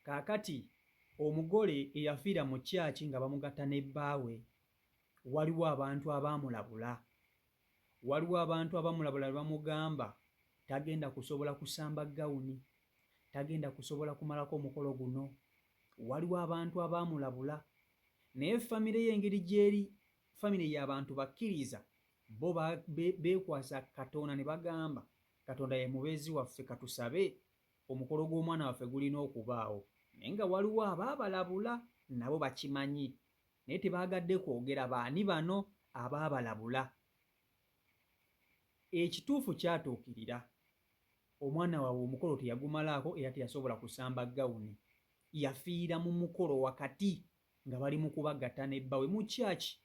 Kaakati omugole eyafiira mu kyaki nga bamugatta ne bbaawe, waliwo abantu abaamulabula. Waliwo abantu abaamulabula ne bamugamba tagenda kusobola kusamba gawuni, tagenda kusobola kumalako omukolo guno. Waliwo abantu abaamulabula. Naye famire ye engeri gy'eri, famire y'abantu bakkiriza, bo beekwasa Katonda ne bagamba Katonda ye mubeezi waffe, katusabe omukolo gw'omwana waffe gulina okubaawo. Naye nga waliwo abaabalabula, nabo bakimanyi, naye tebaagadde kwogera baani bano abaabalabula. Ekituufu kyatuukirira, omwana waabwe omukolo teyagumalaako era teyasobola kusamba gawuni. Yafiira mu mukolo wakati nga bali mu kubagatta ne bbaawe mu kyaki.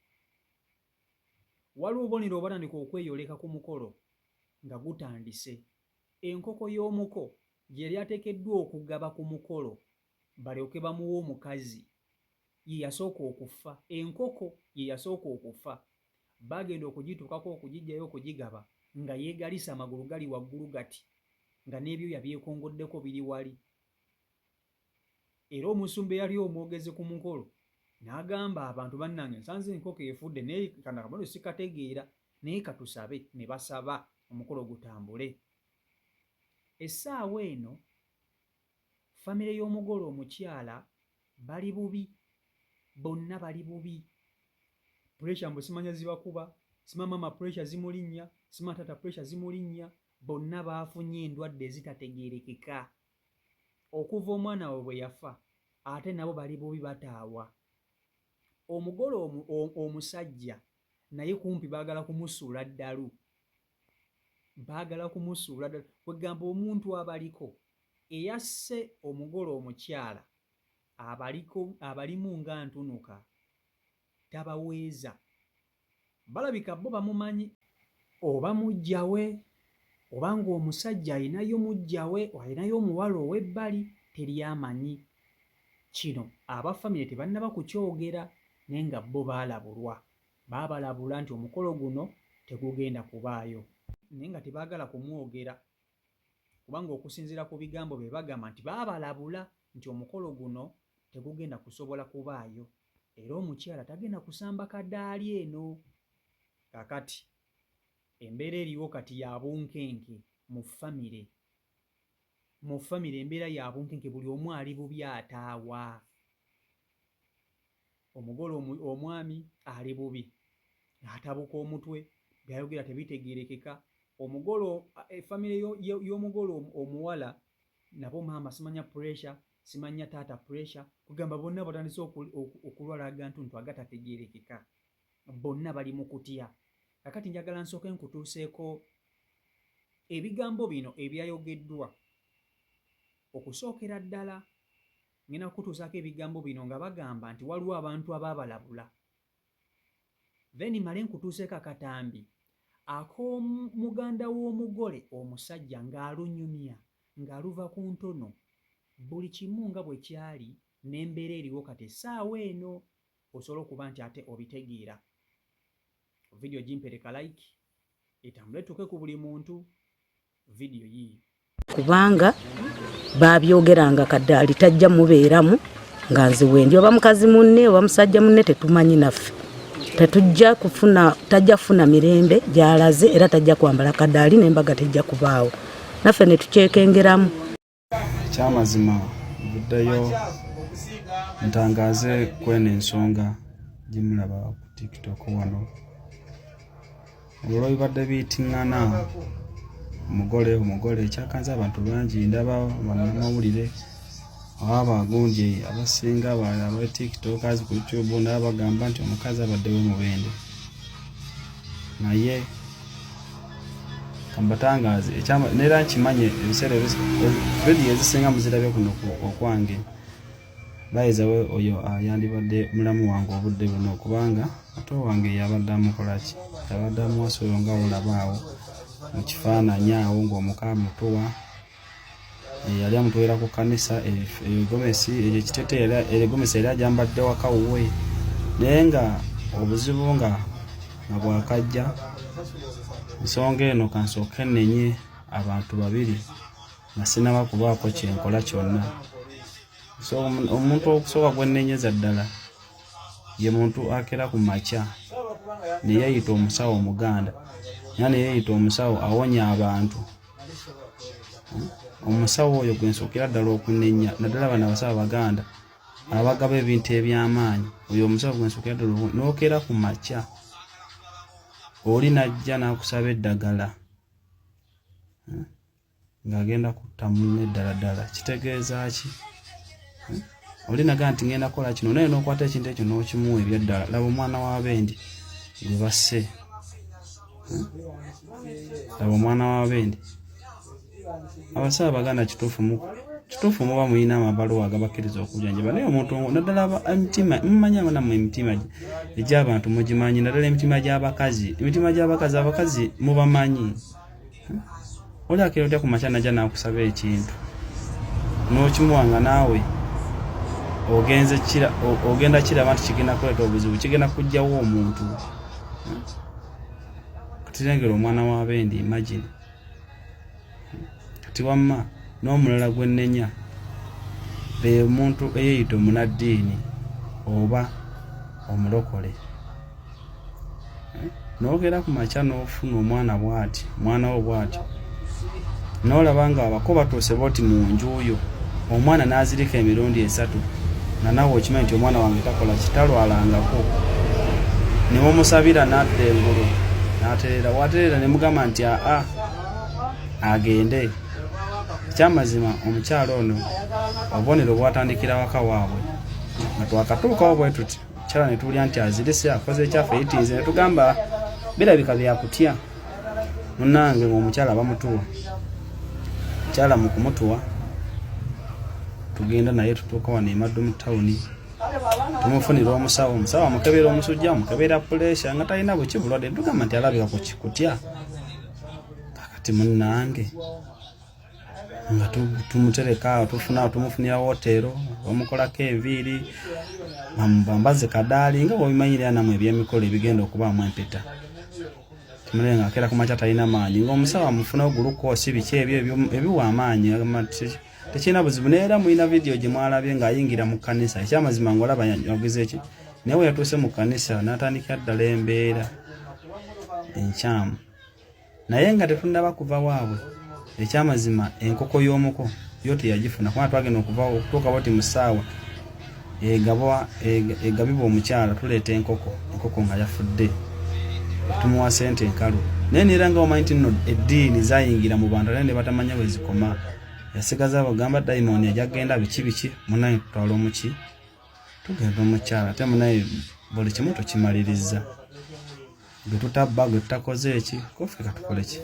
Waliwo obubonero obatandika okweyoleka ku mukolo nga gutandise. Enkoko y'omuko gye yali ateekeddwa okugaba ku mukolo balyoke bamuwe omukazi, ye yasooka okufa. Enkoko ye yasooka okufa. Bagenda okugituukako okugiggyayo okugigaba nga yeegalisa amagulu gali waggulu gati, nga n'ebyoya byekongoddeko biri wali. Era omusumba eyali omwogezi ku mukolo n'agamba abantu, bannange nsanze enkoko efudde naye kano akamono sikategeera, naye katusabe. Ne basaba omukolo gutambule. Essaawa eno famire y'omugole omukyala bali bubi, bonna bali bubi. Puresha mbu simanya zibakuba, sima mama puresha zimulinnya, sima tata puresha zimulinnya, bonna baafunye endwadde ezitategeerekeka. Okuva omwana we bwe yafa, ate nabo bali bubi bataawa. Omugole omusajja naye kumpi baagala kumusuula ddalu. Baagala kumusuula ddalu. Kwegamba omuntu abaliko eyasse omugole omukyala abalimu nga ntunuka tabaweeza. Balabika bo bamumanyi, oba mujja we, oba ng'omusajja alinayo mujja we, alinayo omuwala ow'ebbali, teryamanyi. Kino abafamire tebannaba kukyogera, naye nga bo baalabulwa. Baabalabula nti omukolo guno tegugenda kubaayo, naye nga tebaagala kumwogera, kubanga okusinziira ku bigambo bye bagamba nti baabalabula nti omukolo guno tegugenda kusobola kubaayo, era omukyala tagenda kusamba kaddaali eno. Kaakati embeera eriwo kati ya bunkenke mu famire. Mu famire embeera ya bunkenke, buli omu ali bubi ataawa. Omugole omwami ali bubi, atabuka omutwe, byayogera tebitegeerekeka. Omugole famire y'omugole omuwala, nabo maama simanya puresha, simanya taata puresha, kugamba bonna batandise okulwalaga ntuntu agatategeerekeka. Bonna bali mu kutya. Kakati njagala nsooke nkutuuseeko ebigambo bino ebyayogeddwa. Okusookera ddala ngenda kukutuusaako ebigambo bino nga bagamba nti waliwo abantu abaabalabula. Then male nkutuuseeko akatambi ak'omuganda w'omugole omusajja ng'alunyumya, ng'aluva ku ntono. Buli kimu nga bwe kyali n'embeera eriwo kati essaawa eno, osobola okuba nti ate obitegeera. Vidiyo gimpereka like, etambule tuke ku buli muntu. Vidiyo yiyo. Kubanga babyogeranga kaddaali tajja mubeeramu nga nziwe ndi oba mukazi munne oba musajja munne tetumanyi naffe. Tetujja kufuna, tajja kufuna mirembe gy'alaze era tajja kwambala kaddaali n'embaga tejja kubaawo. Naffe ne tukyekengeramu. Kyamazima buddeyo ntangaaze kweno ensonga gimulaba ku TikTok wano. Olwo bibadde biyitiŋŋana omugole ekyakanze abantu bangi, ndaba bannamawulire abagundi abasinga aba TikTokers ku YouTube nabo bagamba nti omukazi abaddewo mubende. Naye kambatangaaze neera nkimanye ebiseera vidiyo ezisinga muzirabye kuno okwange bayizawe oyo yandibadde mulamu wange obudde buno, kubanga ate wange yabadde amukolaki, yabadde amuwasoyo nga olabaawo mu kifaananyi awo ng'omuka mutuwa yali amutuwera ku kkanisa egomesi ekyo kitete egomesi yali ajambadde waka wuwe. Naye nga obuzibu nga bwakajja, ensonga eno kansooke ennenye abantu babiri nga sinaba kubaako kyenkola kyonna. So omuntu okusooka gwennenyeza ddala ye muntu akera ku makya ne yayita omusawo Omuganda era ne yayita omusawo awonya abantu. Omusawo oyo gwe nsookera ddala okunenya naddala bano abasawo Abaganda abagaba ebintu eby'amaanyi. Oyo omusawo gwe nsookera ddala n'okera ku makya oli najja n'akusaba eddagala ng'agenda kutta munne ddala. Kitegeeza ki? Oli naga nti ngenda kola kino naye n'okwata ekintu ekyo n'okimuwa ebyaddala. Laba omwana wa Bendi gwe basse. Laba omwana wa Bendi. Abasawo Abaganda kituufu muba muyina amabaluwa agabakkiriza okujjanjaba naye omuntu naddala emitima mumanyi nammwe emitima egy'abantu mugimanyi naddala emitima gy'abakazi. Emitima gy'abakazi abakazi mubamanyi. Oli akera otya ku makya najja n'akusaba ekintu n'okimuwanga naawe ogenda kiraba nti kigenda kuleeta obuzibu, kigenda kujjawo omuntu. Katirengera omwana wa Bendi imagine. Kati wamma n'omulala gwennenya be muntu eyeeyita omunaddiini oba omulokole. N'ogera ku makya n'ofuna omwana bw'ati mwana wo bw'ati n'olaba nga abako batuuse boti mu njuuyo omwana n'azirika emirundi 3 na naawe okimanyi nti omwana wange takola kitalwalangako ne mumusabira n'adda engulu n'aterera waterera ne mugamba nti agende. Ekyamazima omukyalo ono obubonero bwatandikira waka waabwe nga twakatuukawo bwe tuti omukyala ne tuwulira nti azirise akoze ekyaffe eyitinze ne tugamba birabika byakutya munnange ng'omukyala bamutuwa. Omukyala mu kumutuwa tugenda naye tutuuka wano e Maddu mu tawuni tumufunira omusawo amukebera omusujja amukebera puleesha nga talina bwe kibulwadde tugamba nti alabika ku kikutya. Kakati munnange nga tumutereka tumufunira woteero bamukolako enviiri bambaze kadaali nga bwebimanyira namwe ebyemikolo ebigenda okubaamu empeta. Tumule nga akera ku makya talina maanyi ng'omusawo amufunawo gulukoosi biki ebyo ebiwa amaanyi tekirina buzibu. Neera mulina vidiyo gye mwalabye ng'ayingira mu kkanisa. Ekyamazima ng'olaba yaguze eki naye we yatuuse mu kkanisa n'atandikira ddala embeera enkyamu naye nga tetunnaba kuva waabwe. Ekyamazima enkoko y'omuko yo teyagifuna kubanga twagenda okutuuka boti mu ssaawa egabibwa omukyala tuleeta enkoko nga yafudde tumuwa ssente enkalu. Naye neera nga omanyi nti nno eddiini zayingira mu bantu naye ne batamanya bwe zikoma. Yasigaza bagamba dayimoni ajja kgenda biki munaye tutwala omuki tugenda omukyala ate munaye buli kimu tukimaliriza. Gwe tutabba gwe tutakoze eki kofe katukole ki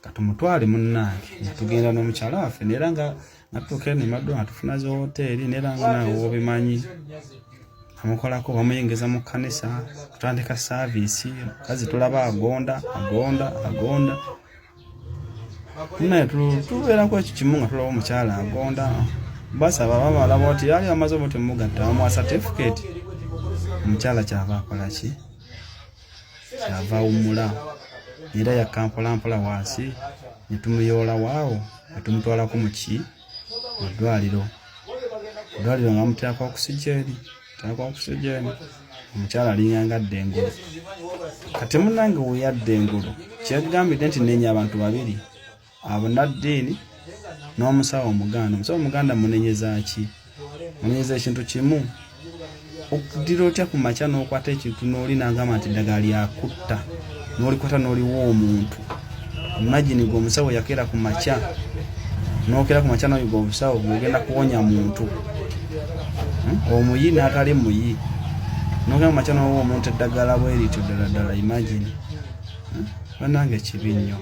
katumutwale munnange nga tugenda n'omukyala waffe neera nga tutuuka ne Maddu atufuna za hoteeri neera nga naawe obimanyi amukolako bamuyingiza mu kkanisa tutandika saaviisi mukazi tulaba agonda naye tubeerako ekyo kimu nga tulaba omukyala agonda basaba bamalaba oti yali amaze omuti mugatta bamuwa certificate. Omukyala kyava akola ki? Kyava awummula era yakka mpolampola wansi ne tumuyoola waawo ne tumutwalako mu ddwaliro nga bamuteerako okusijeni omukyala alinga ngadda engulu. Kati munnange we yadda engulu kyegambidde nti nenya abantu babiri abanaddiini n'omusawo Omuganda. Omusawo Omuganda munenyeza ki? Munenyeza ekintu kimu. Okuddira otya ku makya n'okwata ekintu n'oli n'agamba nti ddagala lyakutta n'olikwata n'oliwa omuntu. Imagine gwe omusawo yakera ku makya n'okera ku makya n'oyiga obusawo ng'ogenda kuwonya muntu omuyi n'atali muyi n'ogenda ku makya n'owa omuntu eddagala bwerityo ddala. Imagine bannange kibi nnyo.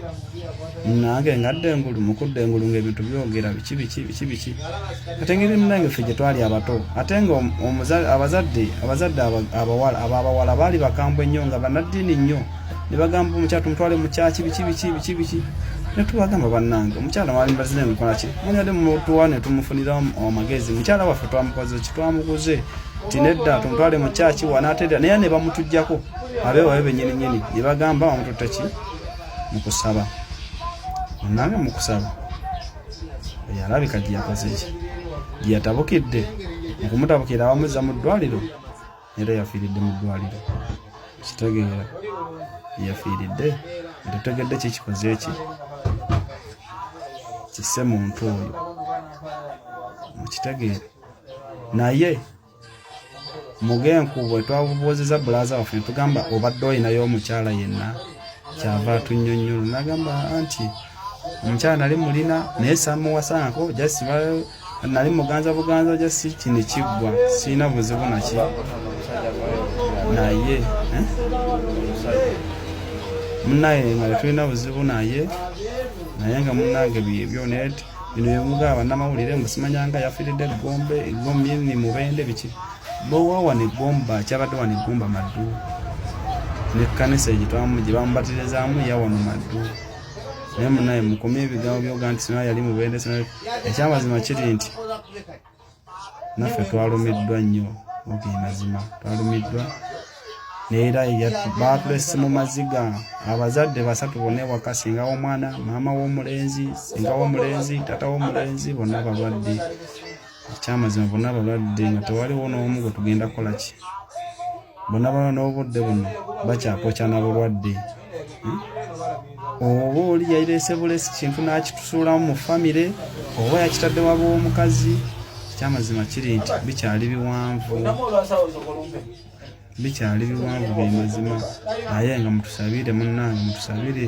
Nange ngadda engulu mukudda engulu ng'ebintu byogera biki katengeri munnange ffe gye twali abato ate nga abazadde abawala baali bakambwe nnyo nga bannaddiini nnyo ne bagamba omukyala tumutwale mu kyaki biki ne tubagamba bannange omukyala mwali mbazine mukola ki munyadde mutuwa ne tumufunira amagezi. Mukyala waffe twamukoze ki twamuguze ti nedda tumutwale mu kyaki wanaatedda naye ne bamutujjako abeewayo bennyininyini ne bagamba bamututte ki mukusaba munnange mukusaba yalabika gye yakoze ki yatabukidde okumutabukira abamuzza mu ddwaliro era yafiiridde mu ddwaliro kitegeera yafiiridde tetutegedde kikikoze eki kisse muntu oyo mukitegeera naye mugenku bwe twabubuuzizza bulaza waffe netugamba obadde oyinayo omukyala yenna kyava atunnyonnyola nagamba anti omukyala nali mulina naye samuwasangako jasi nali muganza buganza jasi kino kiggwa sirina buzibu naki naye munaye nga tetulina buzibu naye nga munange byebyo net bino byemuga bannamawulire musimanyanga yafiiridde egombe ni mubende biki bowawa negomba kyabadde wa negomba maddu nekkanisa gye bamubatirizaamu yawano maddu naye munaye mukomye ebigambo byoga nti sina yali mubende sina ekyamazima kiri nti naffe twalumiddwa nnyo mazima twalumiddwa neera baatulese mu maziga abazadde basatu bonna ewaka singa w'omwana maama w'omulenzi singa w'omulenzi tata w'omulenzi bonna balwadde ekyamazima bonna balwadde nga tewaliwo n'omu gwe tugenda kukola ki bonna bala n'obudde buno bakyapokya na bulwadde oba oli yayirese bulesi kintu n'akitusuulamu mu famire oba yakitadde waba omukazi ekyamazima kiri nti bikyali biwanvu bye mazima naye nga mutusabire munnange mutusabire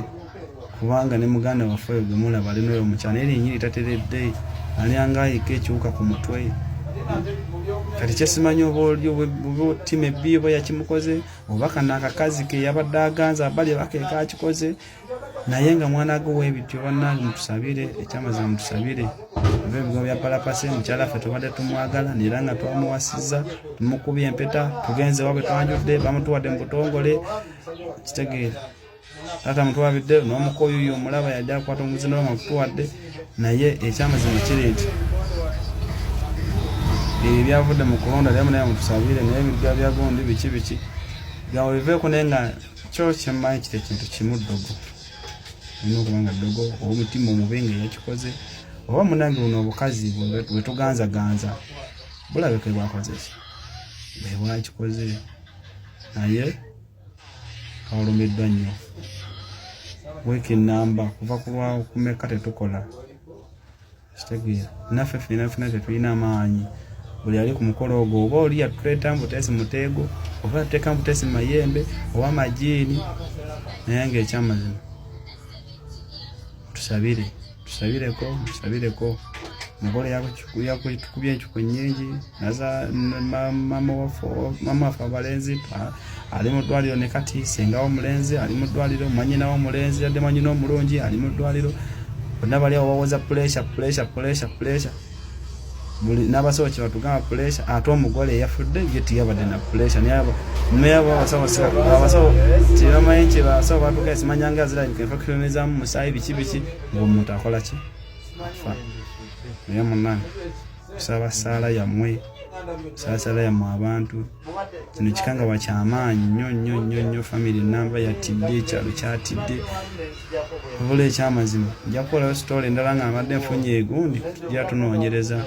kubanga ne muganda waffe oyo gemulaba alina oyo omukyala naye linnyiri tateredde alyanga ayika ekiwuka ku mutwe kati kyesimanyi oba olyo bwetima ebbi oba yakimukoze oba kana akakazi ke yabadde aganza abali bakeeka akikoze naye nga mwana agowa ebityo bannange mutusabire ekyamazima mutusabire eva ebigambo bya palapase mukyala ffe tubadde tumwagala nera nga twamuwasizza tumukubye empeta tugenze wabwe twanjudde bamutuwadde mu butongole kitegeera taata mutuwabidde n'omukoyuyo omulaba yajja akwata omuzino nga mutuwadde naye ekyamazima kiri nti ebyo byavudde mu kulonda lyamu naye mutusabire naye ebiga bya gundi biki gawe biveeko naye nga kyo kyemmanyi kiri ekintu kimu ddogo olina okubanga ddogo oba omutima omubi nga yakikoze oba munange buno obukazi bwe tuganzaganza bulabike bwakoze ki bwe bwakikoze naye kawulumiddwa nnyo weeki namba kuva kulwawo kumeka tetukola kitegeera naffe ffenna tetulina amaanyi buli ali ku mukolo ogwo oba oli yatuleeta mbuteesi muteego oba yatuteeka mbuteesi mayembe oba majiini naye ngaekyamazima tusabireko mugole yakutukubya enkyuko nyingi naza mama waffe abalenzi ali mu ddwaliro ne kati senga w'omulenzi ali mu ddwaliro mwanyina w'omulenzi yadde mwanyina omulungi ali mu ddwaliro bonna bali awo bawoza puleesha buli n'abasawo kye batugamba puleesha ate omugole eyafudde ye tiyabadde na puleesha naye abasawo tebamanyi kye basawo batugaa simanyanga zirabika infection ezaamu musaayi biki ng'omuntu akola ki afa naye munnange kusaba saala yammwe abantu kino kikangabwa kyamaanyi nnyo family namba yatidde ekyalo kyatidde obula ekyamazima nja kukolayo sitoola endala nga mbadde nfunye egundi tujja tunoonyereza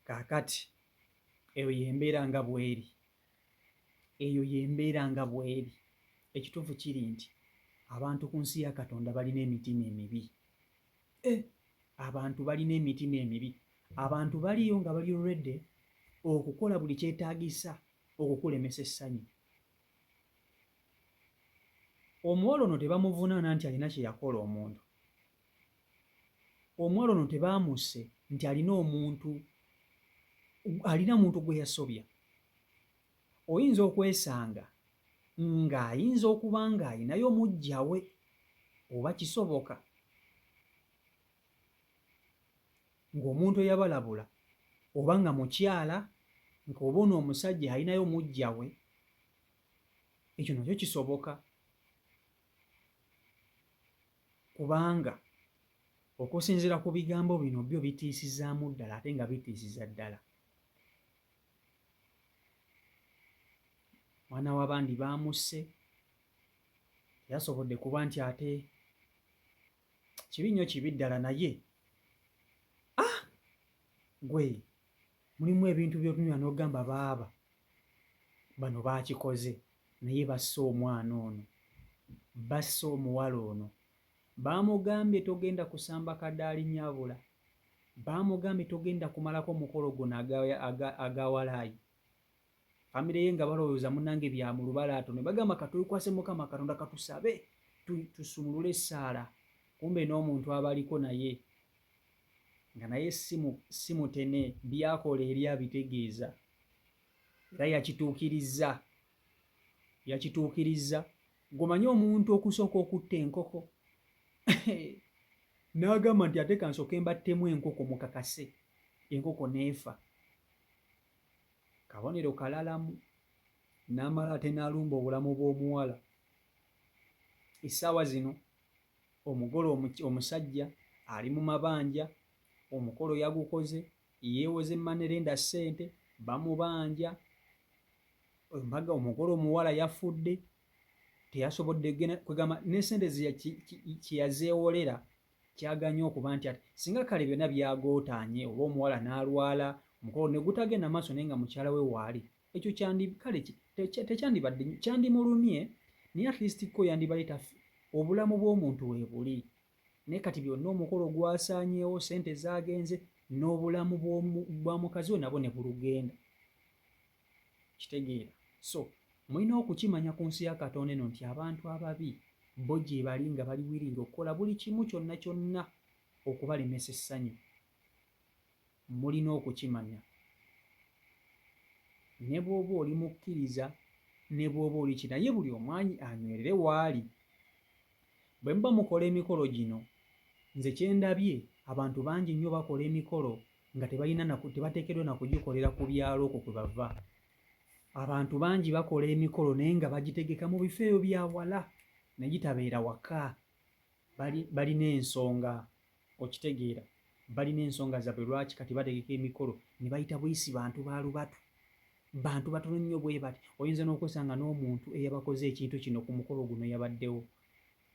kaakati eyo yembeera nga bweri ekituufu kiri nti abantu ku nsi ya Katonda balina emitima emibi abantu baliyo nga bali ready okukola buli kyetaagisa okukulemesa essanyu. Omuwala ono tebamuvunaana nti alina kye yakola omuntu, omuwala ono tebaamusse nti alina muntu gwe yasobya. Oyinza okwesanga ng'ayinza okuba ng'alinayo mujja we, oba kisoboka ng'omuntu eyabalabula oba nga mukyala ng'oba ono omusajja alinayo mujja we, ekyo nakyo kisoboka. Kubanga okusinziira ku bigambo bino byo bitiisizaamu ddala ate nga bitiisiza ddala. mwana w'abandi baamusse, yasobodde kuba nti ate kibi nnyo kibi ddala naye gwe mulimu ebintu by'otunywa n'ogamba baaba bano baakikoze naye basse omwana ono, basse omuwala ono. Baamugambye togenda kusamba kadaali nnyabula, baamugambye togenda kumalako mukolo guno agawalaayi. Famire ye nga balowooza munnange bya mu lubalaato ne bagamba katukwase Mukama Katonda katusabe tusumulule essaala, kumbe n'omuntu abaliko naye nga naye si mutene, byakola eri abitegeeza era yakituukirizza. Gomanye omuntu okusooka okutta enkoko n'agamba nti ate kansooke mbattemu enkoko mukakase, enkoko n'efa. Kabonero kalalamu n'amala ate n'alumba obulamu bw'omuwala. Essaawa zino omugole omusajja ali mu mabanja, omukolo yagukoze, yeewoze Manerenda ssente, bamubanja. Embaga omugole omuwala yafudde, teyasobodde kwegamba n'essente kyeyazeewolera kyaganye okuba nti ati singa kale byonna byagootaanye oba omuwala n'alwala omukolo ne gutagenda maaso naye nga mukyala we waali, ekyo kale tekyandibadde kyandimulumye, naye at least ko yandibaleeta obulamu bw'omuntu we buli. Naye kati byonna omukolo gwasaanyeewo, ssente zaagenze, n'obulamu bwa mukazi we nabwo ne bulugenda. Kitegeera. So mulina okukimanya ku nsi ya Katonda eno nti abantu ababi bo gye bali nga bali wiringa okukola buli kimu kyonna kyonna okubalemesa essanyu. Mulina okukimanya. Ne bw'oba oli mukkiriza, ne bw'oba oli ki, naye buli omwanyi anywerere waali. Bwe muba mukola emikolo gino, nze kye ndabye abantu bangi nnyo bakola emikolo nga tebateekeddwa na kugikolera ku byalo okwo kwe bava. Abantu bangi bakola emikolo naye nga bagitegeka mu bifo ebyo bya wala ne gitabeera waka. Balina ensonga, okitegeera, balina ensonga zaabwe lwaki kati bategeka emikolo ne bayita buyisi bantu ba lubatu, bantu batono nnyo bwe bati. Oyinza n'okwesanga n'omuntu eyabakoze ekintu kino ku mukolo guno yabaddewo,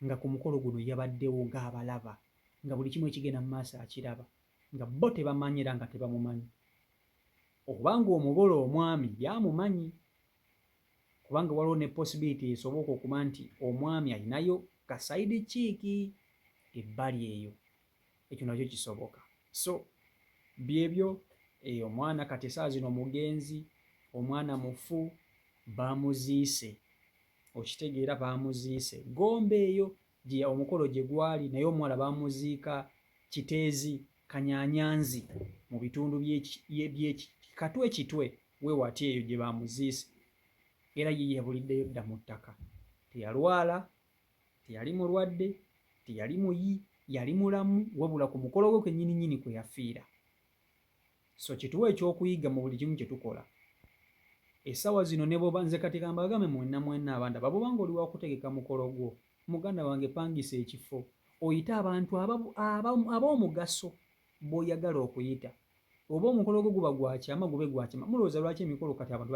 nga ku mukolo guno yabaddewo ng'abalaba, nga buli kimu ekigenda mu maaso akiraba, nga bo tebamanyi era nga tebamumanyi. Okubanga omugole omwami yamumanyi, kubanga waliwo ne possibility esoboka okuba nti omwami alinayo kasayidi kiiki ebbali eyo, ekyo nakyo kisoboka. So byebyo omwana kati essaawa zino mugenzi, omwana mufu, bamuziise, okitegeera, bamuziise Gombe eyo gye omukolo gye gwali, naye omuwala bamuziika Kiteezi Kanyaanyanzi mu bitundu Katwe Kitwe weewati eyo gye bamuziise, era ye yabuliddeyo dda mu ttaka. Teyalwala, teyali mulwadde, teyali muyi, yali mulamu, wabula ku mukolo gwe kwennyininyini kwe yafiira. So kituwa ekyokuyiga mu buli kimu kye tukola. Essaawa zino ne bw'oba nze kati kambagambe mwenna abandaba, bw'obanga oli wakutegeka mukolo gwo, muganda wange pangisa ekifo, oyite abantu ab'omugaso b'oyagala okuyita. Oba omukolo gwo guba gwa kyama gube gwa kyama. Mulowooza lwaki emikolo kati abantu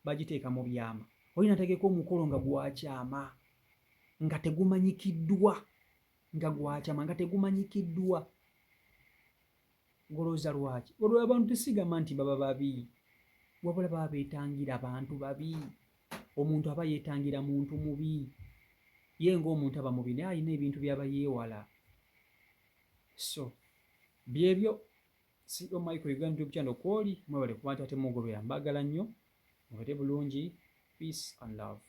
bagiteeka mu byama? Olina ategeka omukolo nga gwa kyama, nga tegumanyikiddwa, nga gwa kyama nga tegumanyikiddwa. Golooza lwaki? Olwo abantu tesigamba nti baba babi, wabula baba beetangira bantu babi. Omuntu aba yeetangira muntu mubi, ye ng'omuntu aba mubi naye alina ebintu by'aba yeewala. So byebyo. CEO Michael Uganda YouTube channel kwoli mwebale kuba nti ate mugolera mbagala nnyo, mubere bulungi, peace and love.